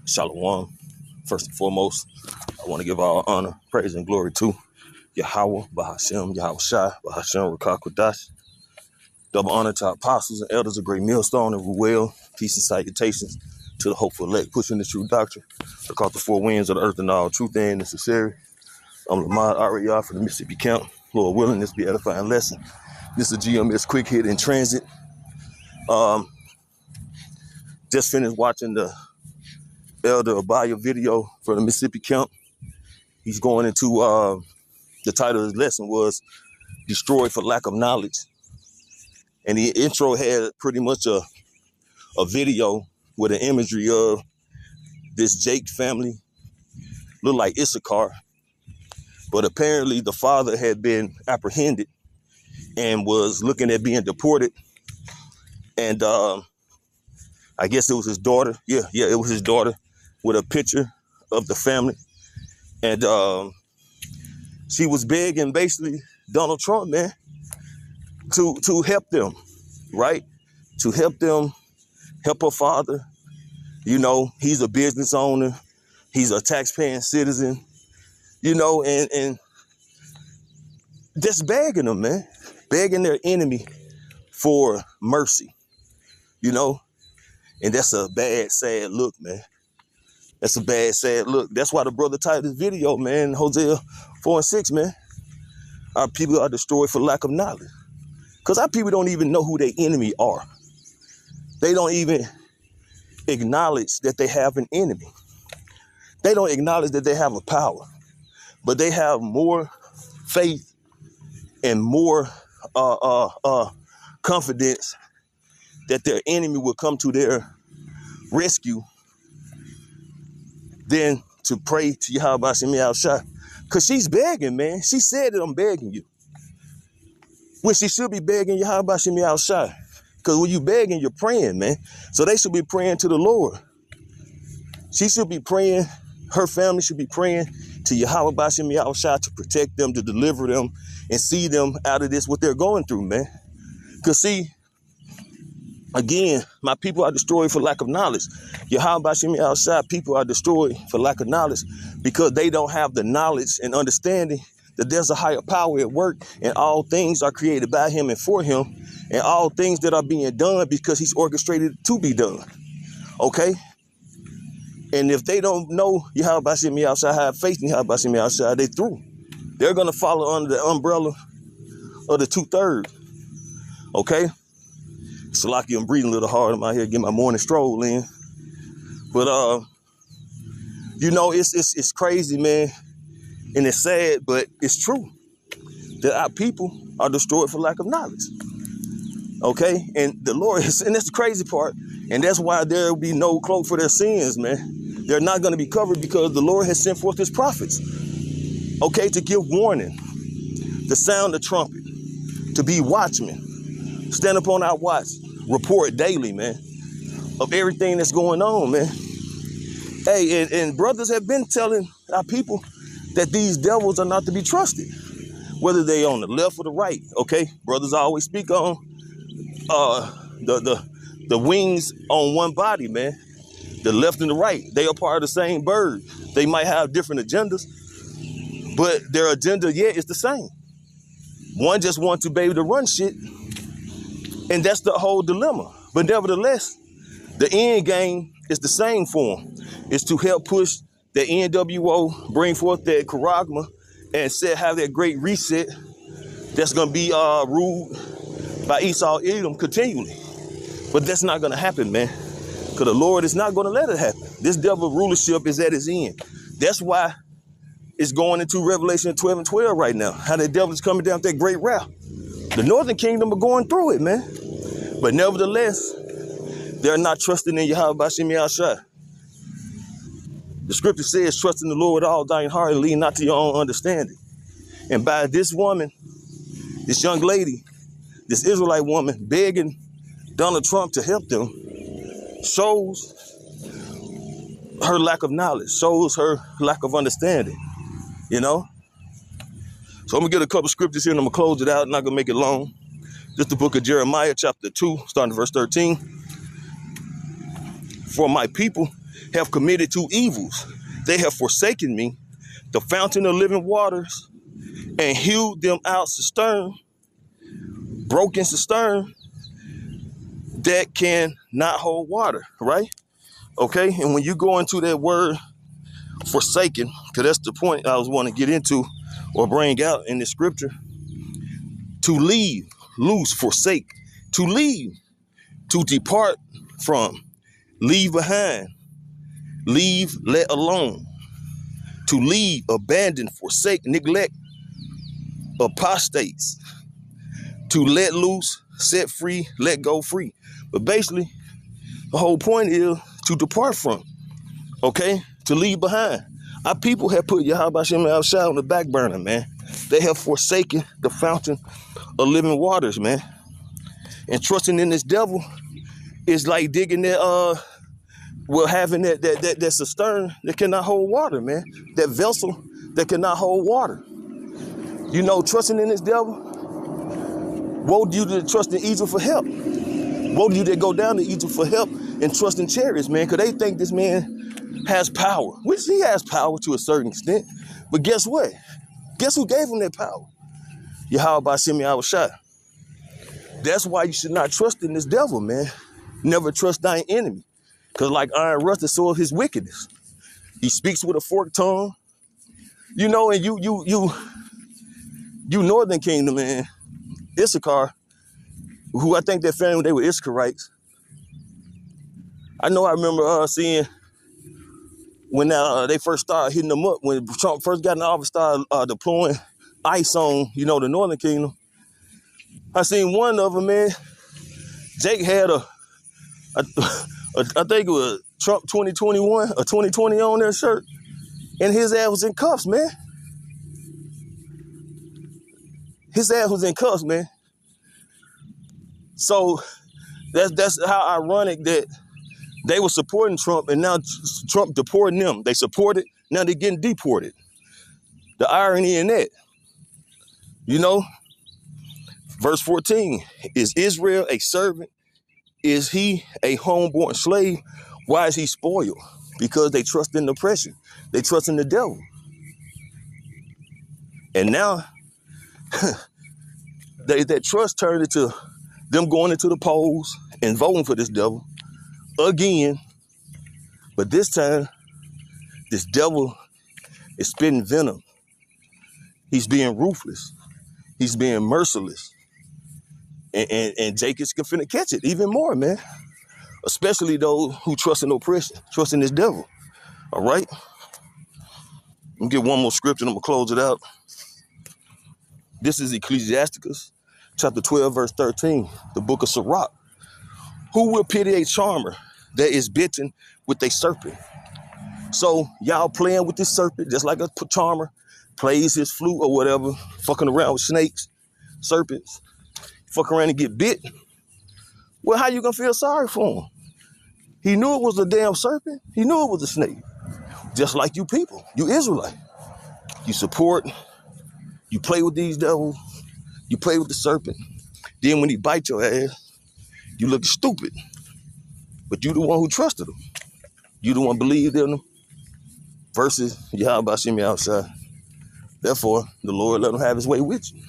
Shalom. First and foremost, I want to give all honor, praise, and glory to Yahweh, Bahashem, Yahweh Shai, Bahashem, Rakakwadash. Double honor to our apostles and elders of Great Millstone and Ruel. Peace and salutations to the hopeful elect pushing the true doctrine across the four winds of the earth and all truth and necessary. I'm Lamar Ariya from the Mississippi Camp. Lord willing, this be edifying lesson. This is a GMS quick hit in transit. Just finished watching the Elder Abaya video for the Mississippi Camp. He's going into, the title of his lesson was Destroyed for Lack of Knowledge. And the intro had pretty much a video with an imagery of this Jake family, looked like Issachar, but apparently the father had been apprehended and was looking at being deported. And I guess it was his daughter. Yeah, it was his daughter with a picture of the family. And she was begging basically Donald Trump, man, to help them, right? To help them, help her father. You know, he's a business owner. He's a taxpaying citizen, you know, and just begging them, man, begging their enemy for mercy, you know. And that's a bad, sad look, man. That's a bad, sad look. That's why the brother titled this video, man, Hosea 4 and 6, man. Our people are destroyed for lack of knowledge. Because our people don't even know who their enemy are. They don't even acknowledge that they have an enemy. They don't acknowledge that they have a power. But they have more faith and more confidence that their enemy will come to their rescue than to pray to Yahweh Shai Shai. Because she's begging, man. She said that I'm begging you. When she should be begging Yahweh Shai. Because when you begging, you're praying, man. So they should be praying to the Lord. She should be praying. Her family should be praying to Yahweh Shai to protect them, to deliver them, and see them out of this, what they're going through, man. Because see, again, my people are destroyed for lack of knowledge. Yahweh Shai, people are destroyed for lack of knowledge because they don't have the knowledge and understanding that there's a higher power at work and all things are created by him and for him, and all things that are being done because he's orchestrated to be done. Okay? And if they don't know Yahweh Shai, have faith in Yahweh Shai, they through. They're going to follow under the umbrella of the 2/3. Okay? Salaki, I'm breathing a little hard. I'm out here getting my morning stroll in. But, you know, it's crazy, man. And it's sad, but it's true that our people are destroyed for lack of knowledge. Okay? And the Lord is, and that's the crazy part. And that's why there will be no cloak for their sins, man. They're not going to be covered because the Lord has sent forth his prophets. Okay? To give warning, to sound the trumpet, to be watchmen, stand upon our watch, report daily, man, of everything that's going on, man. Hey, and brothers have been telling our people that these devils are not to be trusted, whether they on the left or the right. Okay, brothers always speak on the wings on one body, man. The left and the right, they are part of the same bird. They might have different agendas, but their agenda, yeah, is the same. One just wants to be able to run shit, and that's the whole dilemma. But nevertheless, the end game is the same for them. It's to help push the NWO, bring forth that charagma, and have that great reset that's going to be ruled by Esau Edom continually. But that's not going to happen, man, because the Lord is not going to let it happen. This devil rulership is at its end. That's why it's going into Revelation 12 and 12 right now, how the devil is coming down that great route. The northern kingdom are going through it, man. But nevertheless, they're not trusting in Yahweh Shai. The scripture says, trust in the Lord with all thine heart and lean not to your own understanding. And by this woman, this young lady, this Israelite woman begging Donald Trump to help them, shows her lack of knowledge, shows her lack of understanding, you know? So I'm going to get a couple scriptures here and I'm going to close it out. Not going to make it long. Just the book of Jeremiah, chapter 2, starting verse 13. For my people have committed two evils. They have forsaken me, the fountain of living waters, and hewed them out cistern, broken cistern that can not hold water, right? Okay, and when you go into that word forsaken, because that's the point I was wanting to get into or bring out in the scripture, to leave, loose, forsake, to leave, to depart from, leave behind, leave, let alone, to leave, abandon, forsake, neglect, apostates, to let loose, set free, let go free. But basically, the whole point is to depart from, okay? To leave behind. Our people have put Yahweh Shem outside on the back burner, man. They have forsaken the fountain of living waters, man. And trusting in this devil is like digging that, having that cistern that cannot hold water, man. That vessel that cannot hold water. You know, trusting in this devil, woe to you that trust in Egypt for help. Woe to you that go down to Egypt for help and trust in chariots, man, because they think this man has power, which he has power to a certain extent. But guess what? Guess who gave him that power? Yahweh Shem Yahushua. That's why you should not trust in this devil, man. Never trust thine enemy. Because like iron rusted, so is his wickedness. He speaks with a forked tongue. You know, and you Northern Kingdom, man, Issachar, who I think that family, they were Issacharites. I know I remember seeing when they first started hitting them up, when Trump first got in office, started deploying ICE on, you know, the Northern Kingdom. I seen one of them, man. Jake had I think it was Trump 2021 or 2020 on their shirt, and his ass was in cuffs, man. His ass was in cuffs, man. So that's how ironic that they were supporting Trump, and now Trump deporting them. They supported, now they're getting deported. The irony in that, you know. Verse 14, is Israel a servant? Is he a homeborn slave? Why is he spoiled? Because they trust in oppression. They trust in the devil. And now that trust turned into them going into the polls and voting for this devil again. But this time, this devil is spitting venom. He's being ruthless. He's being merciless. And Jake is finna catch it even more, man. Especially those who trust in oppression, trust in this devil. All right? Let me get one more scripture and I'm gonna close it out. This is Ecclesiasticus, chapter 12, verse 13, the book of Sirach. Who will pity a charmer that is bitten with a serpent? So y'all playing with this serpent, just like a charmer plays his flute or whatever, fucking around with snakes, serpents, fuck around and get bit. Well, how you gonna feel sorry for him? He knew it was a damn serpent. He knew it was a snake. Just like you people, you Israelite. You support, you play with these devils, you play with the serpent. Then when he bites your ass, you look stupid. But you the one who trusted him. You the one believed in him. Versus Yahweh Shem outside. Therefore, the Lord let him have his way with you.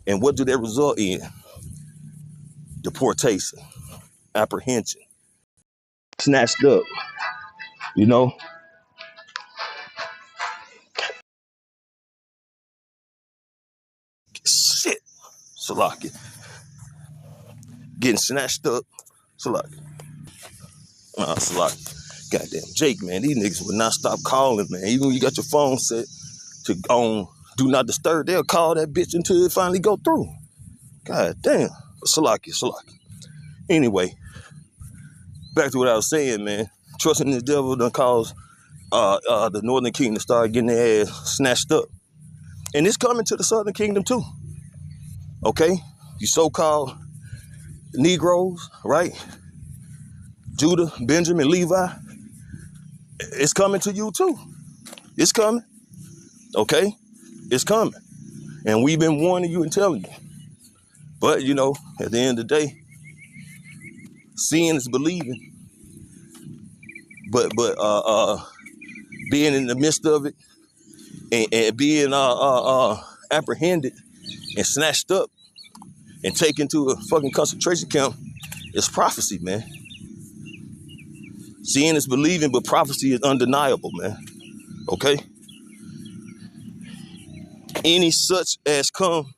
And what do that result in? Deportation, apprehension, snatched up, you know? Shit, Salaki. Getting snatched up, Salaki. Salaki. Goddamn Jake, man, these niggas would not stop calling, man. Even when you got your phone set to do not disturb, they'll call that bitch until it finally go through. God damn. Salaki. Anyway, back to what I was saying, man. Trusting this devil done cause the Northern Kingdom to start getting their ass snatched up. And it's coming to the Southern Kingdom too. Okay? You so-called Negroes, right? Judah, Benjamin, Levi. It's coming to you too. It's coming. Okay? It's coming. And we've been warning you and telling you. But, you know, at the end of the day, seeing is believing. But being in the midst of it and being apprehended and snatched up and taken to a fucking concentration camp is prophecy, man. Seeing is believing, but prophecy is undeniable, man. Okay? Any such as come,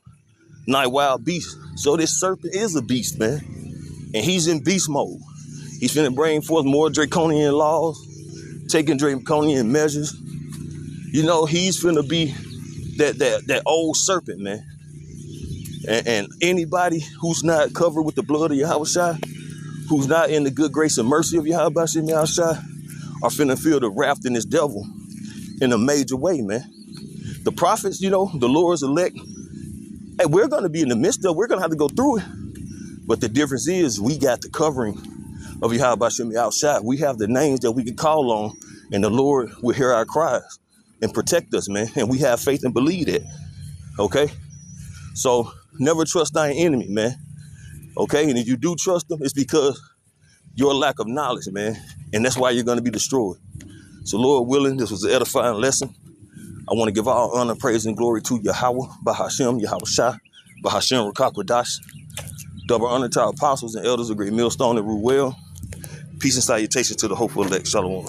nigh wild beast. So this serpent is a beast, man. And he's in beast mode. He's finna bring forth more draconian laws, taking draconian measures. You know, he's finna be that old serpent, man. And anybody who's not covered with the blood of Yahushua, who's not in the good grace and mercy of Yahushua, are finna feel the wrath in this devil in a major way, man. The prophets, you know, the Lord's elect, hey, we're gonna be in the midst of, we're gonna have to go through it. But the difference is we got the covering of Yahushua. We have the names that we can call on, and the Lord will hear our cries and protect us, man. And we have faith and believe that, okay? So never trust thy enemy, man, okay? And if you do trust them, it's because your lack of knowledge, man, and that's why you're gonna be destroyed. So Lord willing, this was an edifying lesson. I want to give all honor, praise, and glory to Yahweh, Bahashem, Yahushua, Bahashem, Rakakwadash. Double honor to our apostles and elders of Great Millstone and Rule Well. Peace and salutations to the hopeful elect. Shalom.